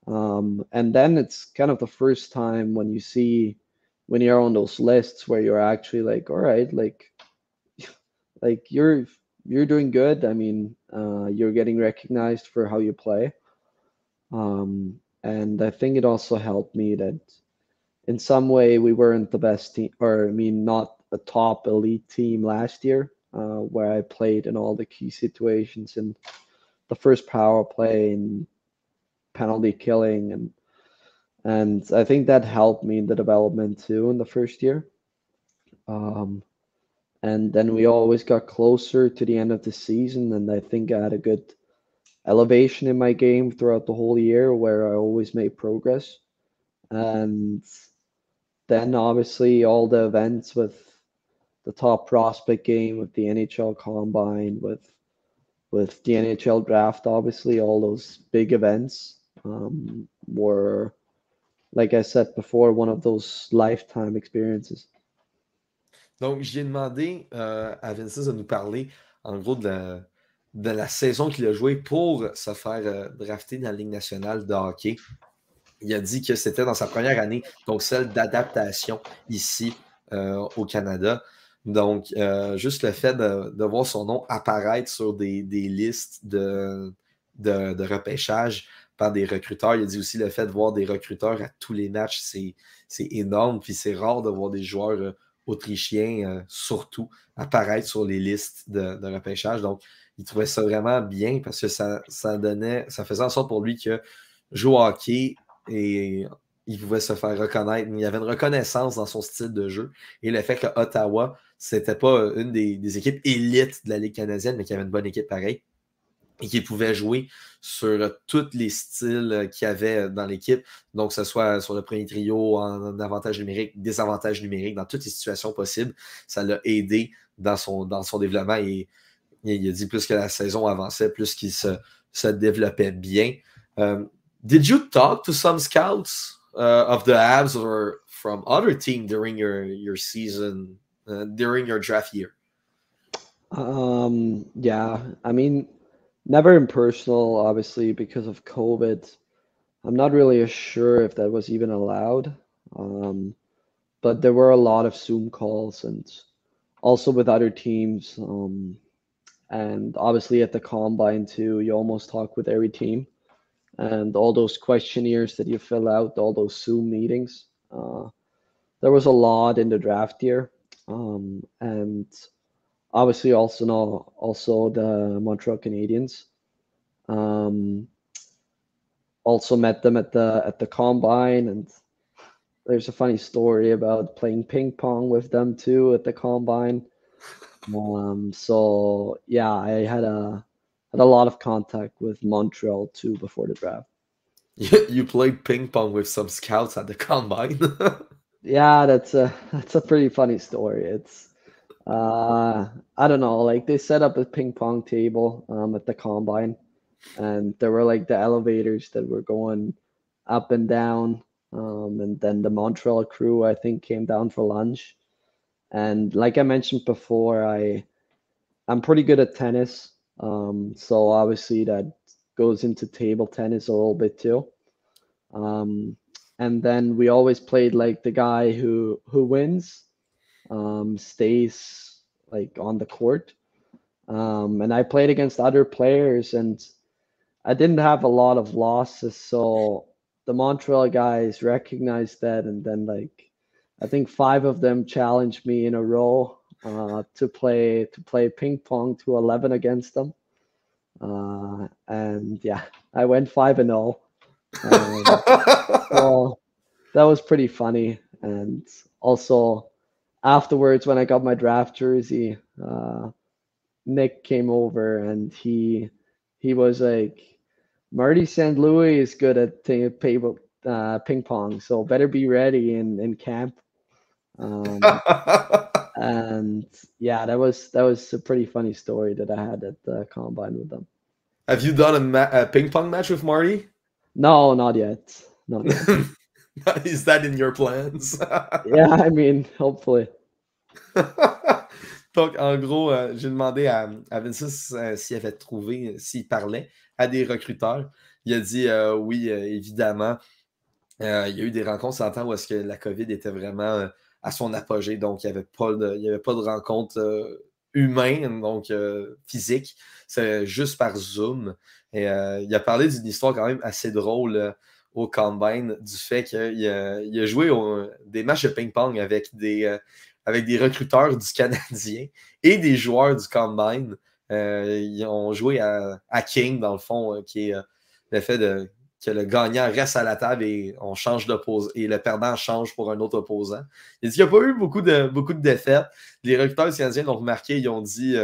And then it's kind of the first time when you're on those lists where you're actually like, all right, like you're doing good. I mean, you're getting recognized for how you play. And I think it also helped me that in some way we weren't the best team, or I mean, not a top elite team last year, where I played in all the key situations in the first power play and penalty killing, and I think that helped me in the development too in the first year. And then we always got closer to the end of the season, and I think I had a good elevation in my game throughout the whole year where I always made progress. And then obviously all the events with the top prospect game, with the NHL Combine, with the NHL draft, obviously all those big events were, like I said before, one of those lifetime experiences. Donc, j'ai demandé à Vinzenz de nous parler, en gros, de la saison qu'il a jouée pour se faire drafter dans la Ligue nationale de hockey. Il a dit que c'était dans sa première année, donc celle d'adaptation ici au Canada. Donc, juste le fait de voir son nom apparaître sur des listes de repêchage par des recruteurs. Il a dit aussi le fait de voir des recruteurs à tous les matchs, c'est énorme. Puis c'est rare de voir des joueurs autrichiens, surtout, apparaître sur les listes de repêchage. Donc, il trouvait ça vraiment bien parce que ça faisait en sorte pour lui que jouer au hockey et il pouvait se faire reconnaître. Il y avait une reconnaissance dans son style de jeu. Et le fait que Ottawa, c'était pas une des équipes élites de la Ligue canadienne, mais qu'il y avait une bonne équipe pareille et qu'il pouvait jouer sur tous les styles qu'il y avait dans l'équipe. Donc, que ce soit sur le premier trio, en avantage numérique, désavantage numérique, dans toutes les situations possibles, ça l'a aidé dans son développement. Et il a dit plus que la saison avançait, plus qu'il se développait bien. Did you talk to some scouts of the Habs or from other teams during your season, during your draft year? Yeah, I mean, never in personal, obviously, because of COVID. I'm not really sure if that was even allowed. But there were a lot of Zoom calls and also with other teams. And obviously at the combine too, you almost talk with every team. And all those questionnaires that you fill out, all those Zoom meetings. There was a lot in the draft year. And obviously also the Montreal Canadiens. Also met them at the combine, and there's a funny story about playing ping pong with them too at the combine. So yeah, I had a lot of contact with Montreal too before the draft. You played ping pong with some scouts at the combine. Yeah, that's a pretty funny story. It's I don't know, like they set up a ping pong table at the combine, and there were like the elevators that were going up and down, and then the Montreal crew I think came down for lunch. And like I mentioned before, I'm pretty good at tennis, so obviously that goes into table tennis a little bit too. And then we always played like the guy who wins stays like on the court. And I played against other players, and I didn't have a lot of losses, so the Montreal guys recognized that, and then like I think 5 of them challenged me in a row to play ping pong to 11 against them. And yeah, I went 5-0. So that was pretty funny. And also afterwards, when I got my draft jersey, Nick came over and he was like, Marty St. Louis is good at ping pong, so better be ready in camp. And yeah, that was a pretty funny story that I had at the combine with them. Have you done a ping pong match with Marty? No, not yet. Not yet. Is that in your plans? Yeah, I mean, hopefully. Donc, en gros, j'ai demandé à Vinzenz s'il parlait à des recruteurs. Il a dit oui, évidemment. Il y a eu des rencontres en temps où est-ce que la COVID était vraiment à son apogée, donc il n'y avait pas de rencontre humaine, donc physique. C'est juste par Zoom. Et il a parlé d'une histoire quand même assez drôle au Combine, du fait qu'il a joué des matchs de ping-pong avec des recruteurs du Canadien et des joueurs du Combine. Ils ont joué à King, dans le fond, qui est le fait que le gagnant reste à la table et on change d'opposant et le perdant change pour un autre opposant. Il dit qu'il n'y a pas eu beaucoup de défaites. Les recruteurs du Canadien l'ont remarqué, ils ont dit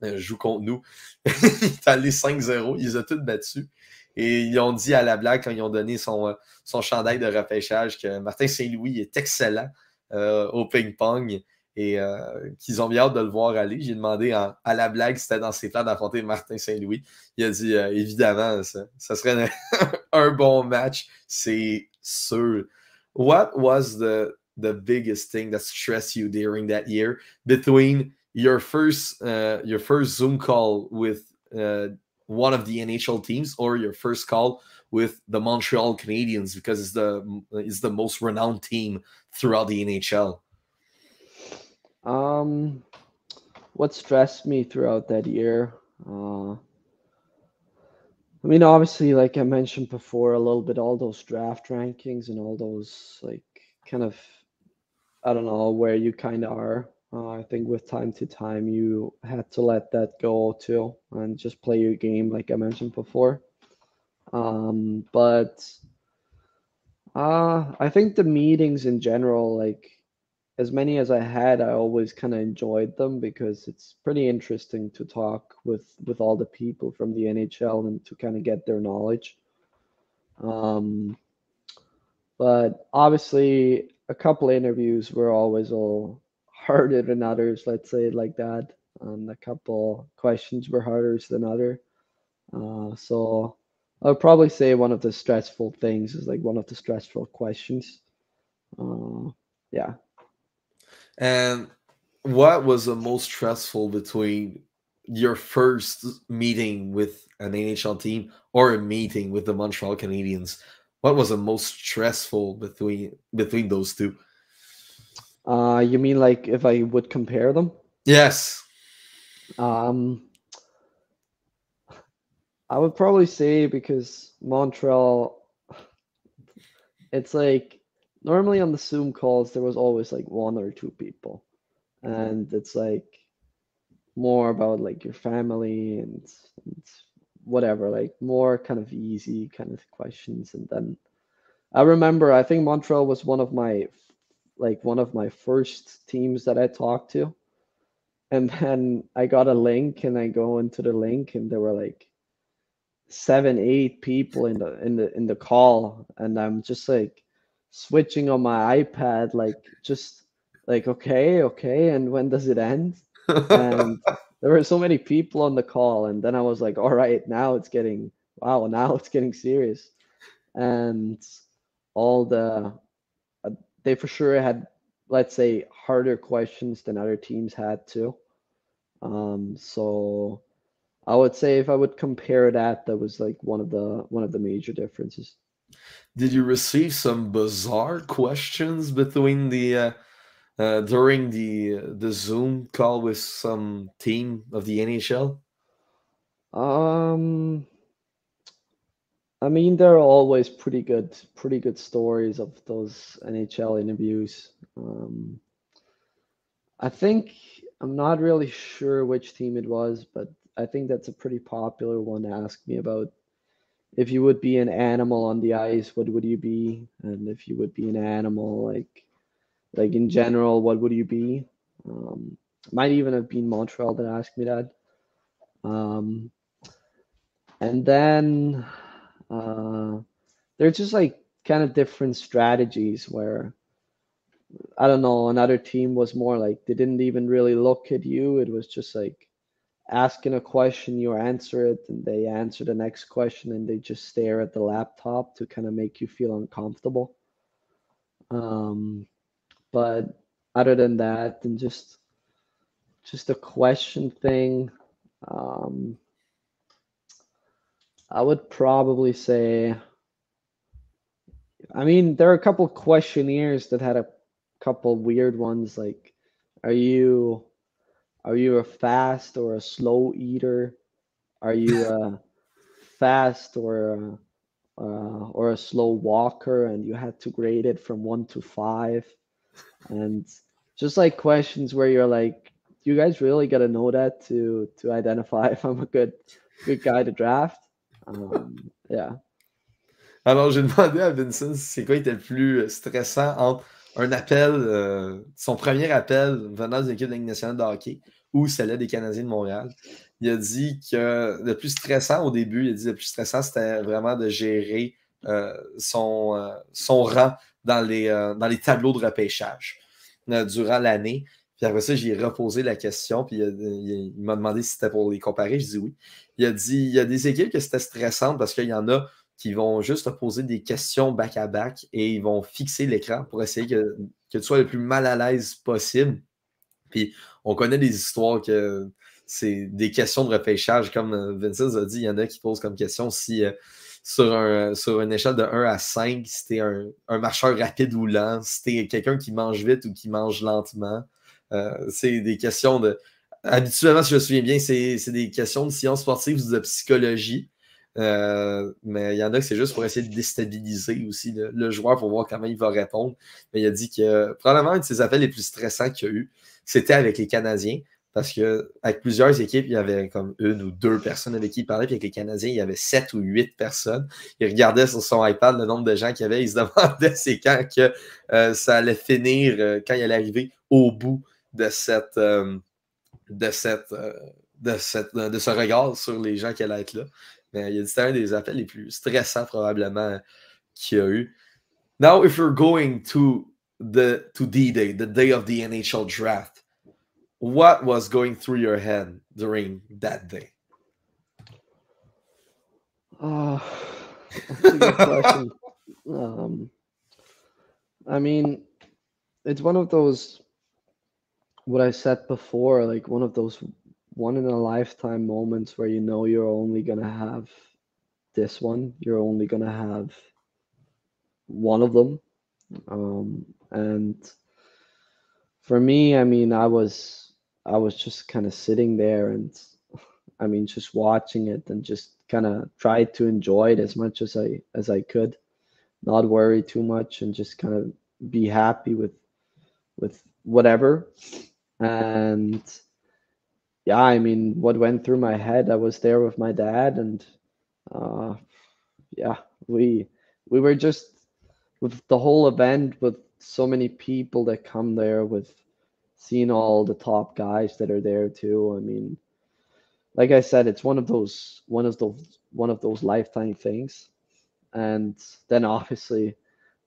joue contre nous. Il est allé 5-0, ils les ont tous battus. Et ils ont dit à la blague, quand ils ont donné son chandail de repêchage, que Martin Saint-Louis est excellent au ping-pong et qu'ils ont bien hâte de le voir aller. J'ai demandé à la blague si c'était dans ses plans d'affronter Martin Saint-Louis. Il a dit évidemment, ça serait un bon match, c'est sûr. What was the biggest thing that stressed you during that year between your first Zoom call with one of the NHL teams or your first call with the Montreal Canadiens, because it's the most renowned team throughout the NHL? What stressed me throughout that year? I mean, obviously, like I mentioned before, a little bit all those draft rankings and all those like kind of I don't know, where you kind of are. I think with time to time, you had to let that go too and just play your game, like I mentioned before. But I think the meetings in general, like as many as I had, I always kind of enjoyed them because it's pretty interesting to talk with all the people from the NHL and to kind of get their knowledge. Um, but obviously, a couple interviews were always all harder than others, let's say it like that. And a couple questions were harder than other. So I would probably say one of the stressful things is like one of the stressful questions. Yeah. And what was the most stressful between your first meeting with an NHL team or a meeting with the Montreal Canadiens? What was the most stressful between those two? You mean like if I would compare them? Yes. Um, I would probably say because Montreal, it's like normally on the Zoom calls there was always like one or two people, and it's like more about like your family and whatever, like more kind of easy kind of questions. And then I remember I think Montreal was one of my first teams that I talked to. And then I got a link and I go into the link and there were like 7, 8 people in the call, and I'm just like switching on my iPad, like just like okay, and when does it end? And there were so many people on the call, and then I was like, all right, now it's getting wow, now it's getting serious. And all uh, they for sure had, let's say, harder questions than other teams had too. So I would say if I would compare that, that was like one of the major differences. Did you receive some bizarre questions between the during the Zoom call with some team of the NHL? Um, I mean, there are always pretty good stories of those NHL interviews. I think I'm not really sure which team it was, but I think that's a pretty popular one to ask me about. If you would be an animal on the ice, what would you be? And if you would be an animal, like in general, what would you be? Might even have been Montreal that asked me that. Um, and then they're just like kind of different strategies where I don't know, another team was more like they didn't even really look at you. It was just like asking a question, you answer it, and they answer the next question, and they just stare at the laptop to kind of make you feel uncomfortable. Um, but other than that, and just a question thing, um, I would probably say, I mean, there are a couple questionnaires that had a couple weird ones, like, are you are you a fast or a slow eater? Are you a fast or a slow walker? And you had to grade it from 1 to 5. And just like questions where you're like, you guys really got to know that to identify if I'm a good guy to draft. Yeah. Alors, j'ai demandé à Vincent c'est quoi était le plus stressant entre un appel, son premier appel venant d'une équipe de Ligue nationale de hockey ou celle des Canadiens de Montréal. Il a dit que le plus stressant au début, il a dit le plus stressant, c'était vraiment de gérer son rang dans les tableaux de repêchage durant l'année. Puis après ça, j'ai reposé la question, puis il m'a demandé si c'était pour les comparer. Je dis oui. Il a dit il y a des équipes que c'était stressant parce qu'il y en a qui vont juste te poser des questions back-à-back et ils vont fixer l'écran pour essayer que tu sois le plus mal à l'aise possible. Puis on connaît des histoires que c'est des questions de repêchage, comme Vinzenz a dit, il y en a qui posent comme question si sur une échelle de 1 à 5, si t'es un marcheur rapide ou lent, si t'es quelqu'un qui mange vite ou qui mange lentement. C'est des questions de. Habituellement, si je me souviens bien, c'est des questions de sciences sportives ou de psychologie. Mais il y en a que c'est juste pour essayer de déstabiliser aussi le joueur pour voir comment il va répondre. Mais il a dit que probablement un de ses appels les plus stressants qu'il y a eu, c'était avec les Canadiens. Parce qu'avec plusieurs équipes, il y avait comme 1 ou 2 personnes avec qui il parlait. Puis avec les Canadiens, il y avait 7 ou 8 personnes. Il regardait sur son iPad le nombre de gens qu'il y avait. Il se demandait c'est quand que ça allait finir, quand il allait arriver au bout de ce regard sur les gens qui allaient être là. Mais il a dit que c'était un des appels les plus stressants probablement qu'il y a eu. Now, if you're going to D-Day, the day of the NHL draft, what was going through your head during that day? That's a good question. I mean, it's one of those, what I said before, like one of those one-in-a-lifetime moments where you know you're only going to have this one. You're only going to have one of them. And for me, I mean, I was just kind of sitting there and I mean, just watching it and just kind of tried to enjoy it as much as I could, not worry too much and just kind of be happy with whatever. And yeah, I mean, what went through my head, I was there with my dad and yeah, we were just with the whole event with so many people that come there, with seeing all the top guys that are there too. I mean, like I said, it's one of those lifetime things. And then obviously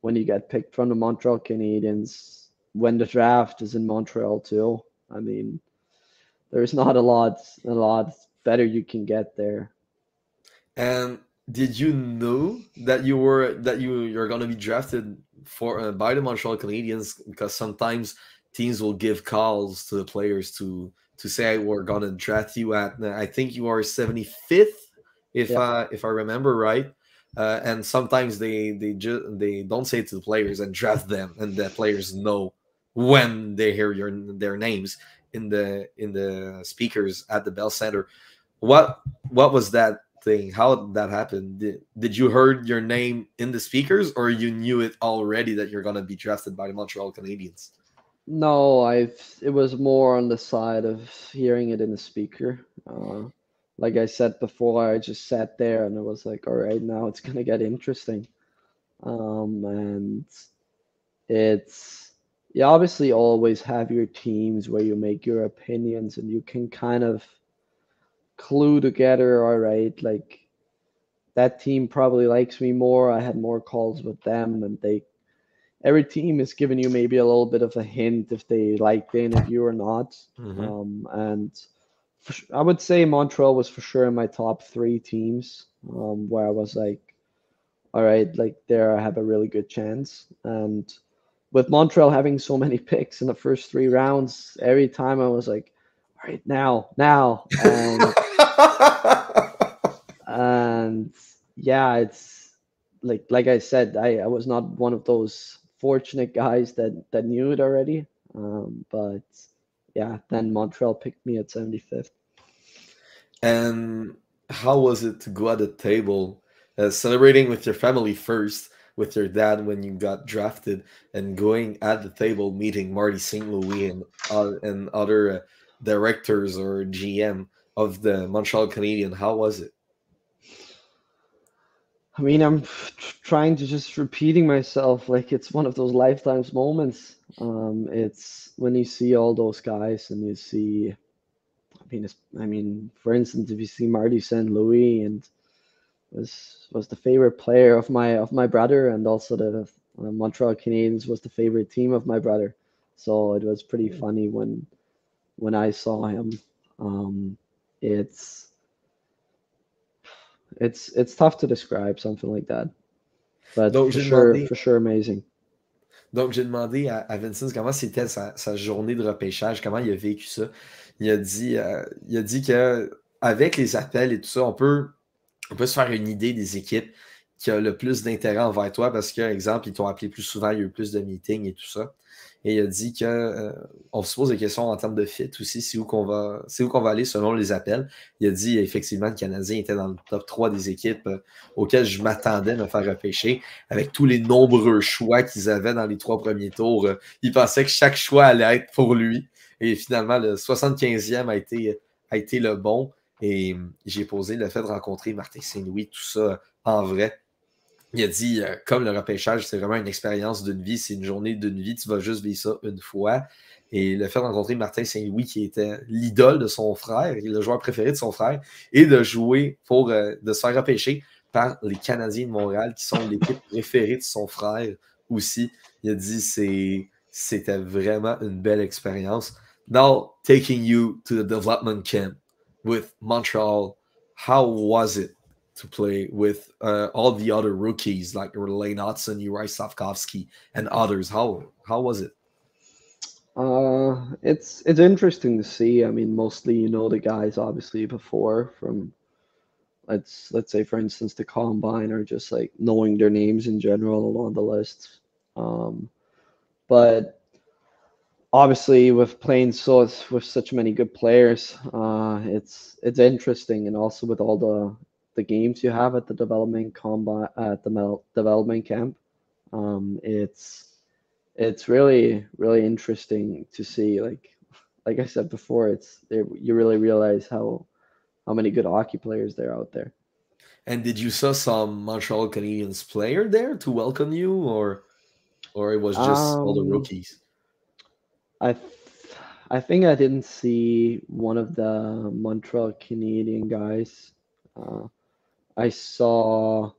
when you get picked from the Montreal Canadiens, when the draft is in Montreal too, I mean, there's not a lot better you can get there. And did you know that you're gonna be drafted for by the Montreal Canadiens? Because sometimes teams will give calls to the players to say we're gonna draft you at, I think you are 75th, if I remember right. And sometimes they don't say it to the players and draft them, and the players know when they hear their names in the speakers at the Bell Center. What was that thing? How did that happen? Did you heard your name in the speakers, or you knew it already that you're gonna be drafted by the Montreal Canadiens? No, it was more on the side of hearing it in the speaker. Like I said before, I just sat there and it was like, all right, now it's gonna get interesting. And it's, you obviously always have your teams where you make your opinions and you can kind of clue together, all right, like that team probably likes me more. I had more calls with them, and every team is giving you maybe a little bit of a hint if they like the interview or not. And I would say Montreal was for sure in my top 3 teams, where I was like, all right, like there I have a really good chance. And with Montreal having so many picks in the first 3 rounds, every time I was like, all right, now. And yeah, it's like I said, I was not one of those fortunate guys that knew it already. But yeah, then Montreal picked me at 75th. And how was it to go at the table, celebrating with your family first, with your dad when you got drafted, and going at the table meeting Marty St. Louis and other directors or GM of the Montreal Canadiens? How was it? I mean, I'm trying to just repeating myself, like it's one of those lifetime moments. It's when you see all those guys and you see, I mean, for instance, if you see Marty St. Louis, and was the favorite player of my brother, and also the Montreal Canadiens was the favorite team of my brother. So it was pretty funny when I saw him. It's tough to describe something like that, but Donc, for sure amazing. Donc, j'ai demandé à Vinzenz comment c'était sa journée de repêchage, comment il a vécu ça. Il a dit que avec les appels et tout ça, on peut se faire une idée des équipes qui ont le plus d'intérêt envers toi parce que, exemple, ils t'ont appelé plus souvent, il y a eu plus de meetings et tout ça. Et il a dit que on se pose des questions en termes de fit aussi, c'est où qu'on va aller selon les appels. Il a dit effectivement que le Canadien était dans le top 3 des équipes auxquelles je m'attendais de me faire repêcher. Avec tous les nombreux choix qu'ils avaient dans les 3 premiers tours, il pensait que chaque choix allait être pour lui. Et finalement, le 75e a été le bon. Et j'ai posé le fait de rencontrer Martin Saint-Louis, tout ça en vrai. Il a dit, comme le repêchage, c'est vraiment une expérience d'une vie, c'est une journée d'une vie, tu vas juste vivre ça une fois. Et le fait de rencontrer Martin Saint-Louis, qui était l'idole de son frère, le joueur préféré de son frère, et de jouer de se faire repêcher par les Canadiens de Montréal, qui sont l'équipe préférée de son frère aussi. Il a dit c'était vraiment une belle expérience. Now, taking you to the development camp with Montreal, how was it to play with all the other rookies like Lane Hudson, Uri Slavkovsky, and others? How was it? It's interesting to see. I mean, mostly you know the guys obviously before from let's say for instance the combine or just like knowing their names in general along the list. But obviously with playing with such many good players, it's interesting, and also with all the games you have at the development combine at the development camp, it's really really interesting to see. Like I said before, you really realize how many good hockey players there are out there. And did you saw some Montreal Canadiens player there to welcome you, or it was just all the Um, rookies? I th- I think I didn't see one of the Montreal Canadian guys. Uh, I saw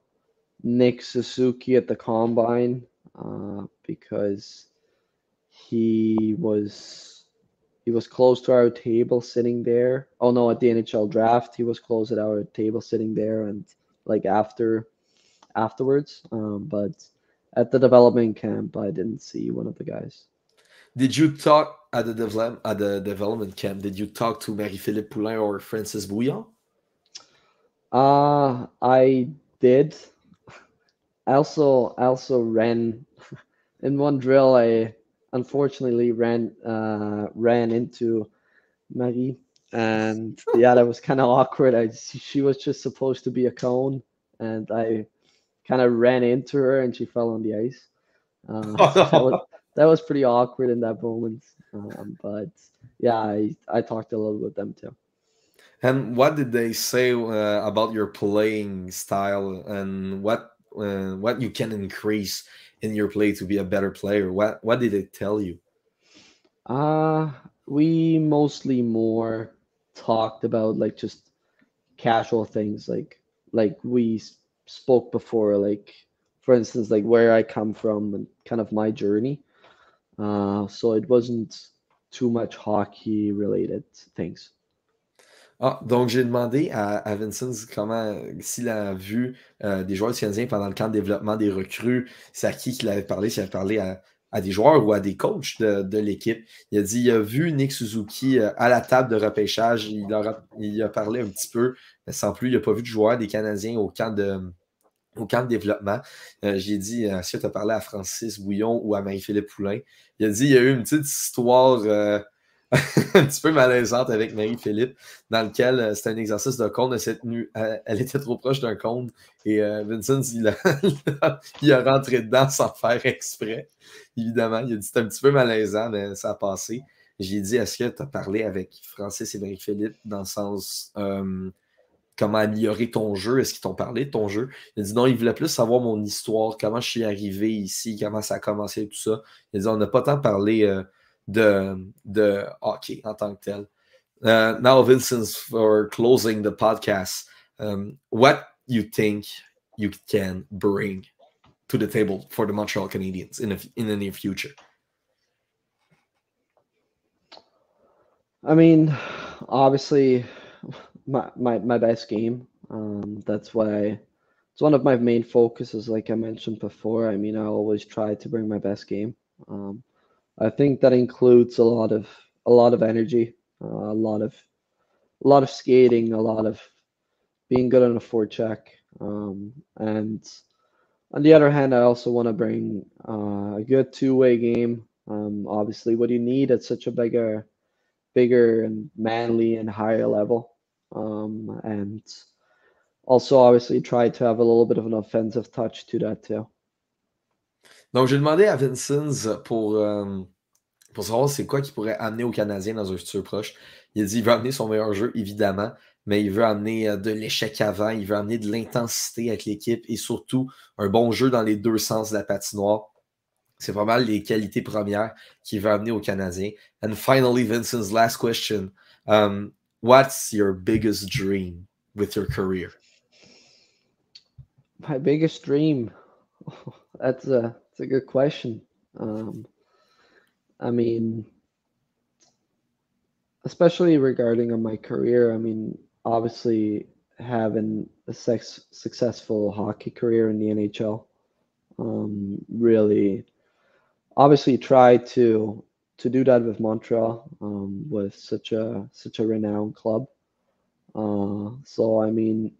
Nick Suzuki at the combine because he was he was close to our table sitting there. Oh no, at the NHL draft, he was close at our table sitting there, and like afterwards. But at the development camp, I didn't see one of the guys. Did you talk at the development camp? Did you talk to Marie-Philippe Poulin or Francis Bouillon? I did. I also ran in one drill. I unfortunately ran into Marie, and yeah, that was kind of awkward. She was just supposed to be a cone, and I kind of ran into her, and she fell on the ice. So that was pretty awkward in that moment. But yeah, I talked a little with them too. And what did they say about your playing style and what you can increase in your play to be a better player? What did they tell you? Uh, we mostly more talked about like just casual things, like spoke before, like for instance, like where I come from and kind of my journey. So it wasn't too much hockey related things. Ah, donc j'ai demandé à Vinzenz comment s'il a vu des joueurs du Canadien pendant le camp de développement des recrues, c'est à qui qu'il avait parlé, s'il avait parlé à des joueurs ou à des coachs de l'équipe. Il a dit il a vu Nick Suzuki à la table de repêchage, il a parlé un petit peu, mais sans plus, il n'a pas vu de joueurs des Canadiens au camp de développement. J'ai dit, est-ce que tu as parlé à Francis Bouillon ou à Marie-Philippe Poulin? Il a dit, il y a eu une petite histoire un petit peu malaisante avec Marie-Philippe, dans lequel c'était un exercice de cône. Elle était trop proche d'un cône et Vinzenz, il a rentré dedans sans faire exprès. Évidemment, il a dit c'était un petit peu malaisant, mais ça a passé. J'ai dit, est-ce que tu as parlé avec Francis et Marie-Philippe dans le sens comment améliorer ton jeu? Est-ce qu'ils t'ont parlé de ton jeu? Il a dit non, il voulait plus savoir mon histoire, comment je suis arrivé ici, comment ça a commencé, tout ça. Il a dit on n'a pas tant parlé de hockey en tant que tel. Now, Vinzenz, for closing the podcast, what you think you can bring to the table for the Montreal Canadiens in the near future? I mean, obviously, my best game. That's why it's one of my main focuses, like I mentioned before. I mean, I always try to bring my best game. I think that includes a lot of energy, a lot of skating, a lot of being good on a forecheck. And on the other hand, I also want to bring a good two-way game, Obviously, what you need at such a bigger and manly and higher level. And also, obviously, try to have a little bit of an offensive touch to that too. Donc, j'ai demandé à Vinzenz pour savoir c'est quoi qu'il pourrait amener aux Canadiens dans un futur proche. Il a dit qu'il veut amener son meilleur jeu, évidemment, mais il veut amener de l'échec avant, il veut amener de l'intensité avec l'équipe et surtout un bon jeu dans les deux sens de la patinoire. C'est pas mal les qualités premières qu'il veut amener aux Canadiens. And finally, Vincent's last question. What's your biggest dream with your career? My biggest dream? That's a good question. I mean, especially regarding on my career, I mean, obviously having a successful hockey career in the NHL, really, obviously try to do that with Montreal, with such a renowned club. So I mean,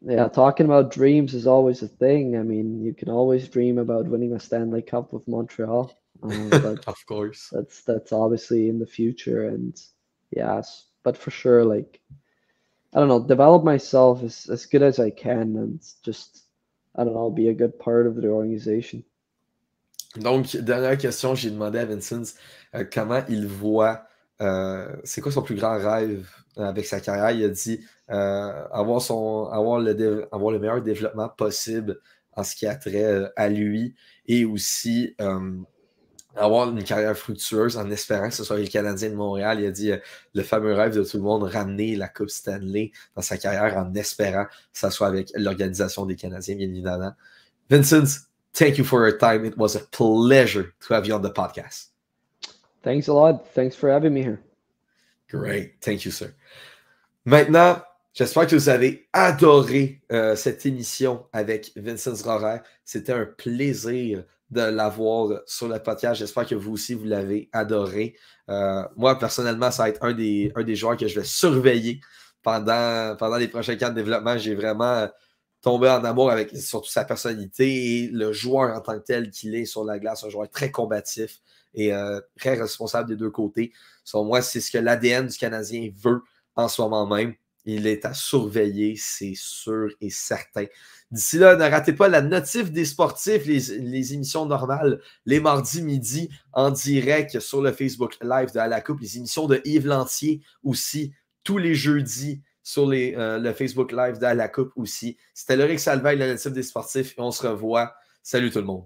yeah, talking about dreams is always a thing. I mean, you can always dream about winning a Stanley Cup with Montreal, but Of course. that's obviously in the future. And yes, but for sure, like, I don't know, develop myself as good as I can, and just, I don't know, be a good part of the organization. Donc, dernière question, j'ai demandé à Vinzenz comment il voit, c'est quoi son plus grand rêve avec sa carrière. Il a dit avoir le meilleur développement possible en ce qui a trait à lui et aussi avoir une carrière fructueuse en espérant que ce soit les Canadiens de Montréal. Il a dit le fameux rêve de tout le monde, ramener la Coupe Stanley dans sa carrière en espérant que ça soit avec l'organisation des Canadiens, bien évidemment. Vinzenz, thank you for your time. It was a pleasure to have you on the podcast. Thanks a lot. Thanks for having me here. Great. Thank you, sir. Maintenant, j'espère que vous avez adoré cette émission avec Vinzenz Rohrer. C'était un plaisir de l'avoir sur le podcast. J'espère que vous aussi, vous l'avez adoré. Moi, personnellement, ça va être un des joueurs que je vais surveiller pendant les prochains camps de développement. J'ai vraiment tombé en amour avec surtout sa personnalité et le joueur en tant que tel qu'il est sur la glace. Un joueur très combatif et très responsable des deux côtés. Selon moi, c'est ce que l'ADN du Canadien veut en ce moment même. Il est à surveiller, c'est sûr et certain. D'ici là, ne ratez pas la notif des sportifs, les émissions normales, les mardis midi, en direct sur le Facebook Live de alacoupe, les émissions de Yves Lantier aussi, tous les jeudis sur le Facebook Live de alacoupe aussi. C'était Lorik Salvaille, la notif des sportifs, et on se revoit. Salut tout le monde.